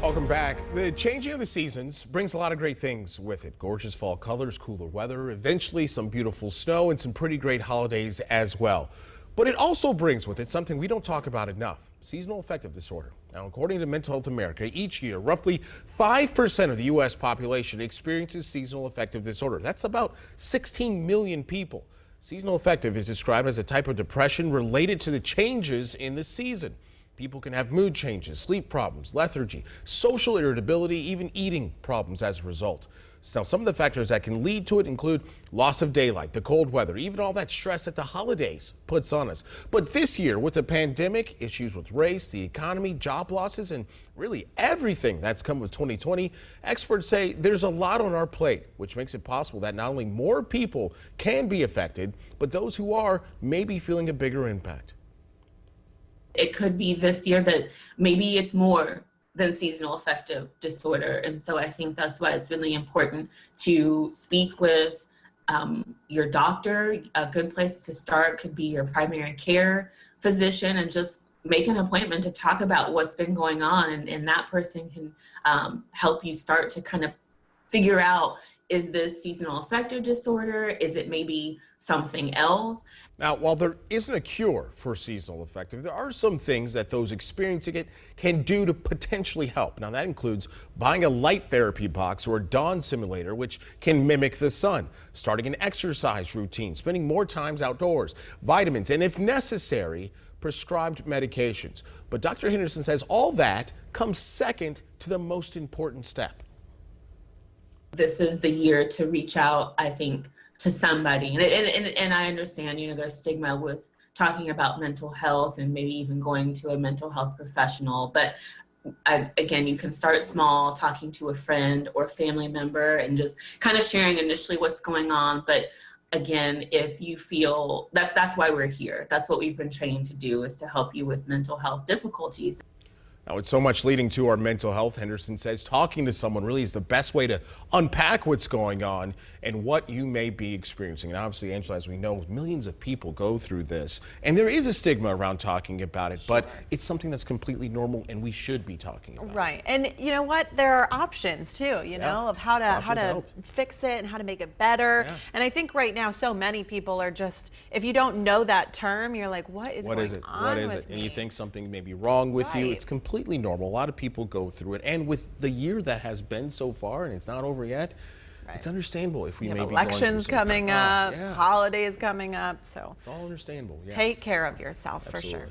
Welcome back. The changing of the seasons brings a lot of great things with it. Gorgeous fall colors, cooler weather, eventually some beautiful snow, and some pretty great holidays as well. But it also brings with it something we don't talk about enough: seasonal affective disorder. Now, according to Mental Health America, each year, roughly 5% of the U.S. population experiences seasonal affective disorder. That's about 16 million people. Seasonal affective is described as a type of depression related to the changes in the season. People can have mood changes, sleep problems, lethargy, social irritability, even eating problems as a result. So some of the factors that can lead to it include loss of daylight, the cold weather, even all that stress that the holidays puts on us. But this year, with the pandemic, issues with race, the economy, job losses, and really everything that's come with 2020, experts say there's a lot on our plate, which makes it possible that not only more people can be affected, but those who are may be feeling a bigger impact. It could be this year that maybe it's more than seasonal affective disorder. And so I think that's why it's really important to speak with your doctor. A good place to start could be your primary care physician, and just make an appointment to talk about what's been going on. And that person can help you start to kind of figure out, is this seasonal affective disorder? Is it maybe something else? Now, while there isn't a cure for seasonal affective, there are some things that those experiencing it can do to potentially help. Now, that includes buying a light therapy box or a dawn simulator, which can mimic the sun, starting an exercise routine, spending more times outdoors, vitamins, and if necessary, prescribed medications. But Dr. Henderson says all that comes second to the most important step. This is the year to reach out, I think, to somebody. And I understand, there's stigma with talking about mental health and maybe even going to a mental health professional. But again, you can start small, talking to a friend or family member and just kind of sharing initially what's going on. But again, if you feel that's why we're here. That's what we've been trained to do, is to help you with mental health difficulties. Now, with so much leading to our mental health, Henderson says talking to someone really is the best way to unpack what's going on and what you may be experiencing. And obviously, Angela, as we know, millions of people go through this, and there is a stigma around talking about it, but it's something that's completely normal and we should be talking about. Right. And you know what? There are options too, of how to fix it and how to make it better. Yeah. And I think right now so many people are just, if you don't know that term, you're like, what is going on with me? And you think something may be wrong with you. It's completely normal. A lot of people go through it, and with the year that has been so far, and it's not over yet, it's understandable if we may be elections coming up, holidays coming up, so it's all understandable. Take care of yourself. Absolutely. For sure.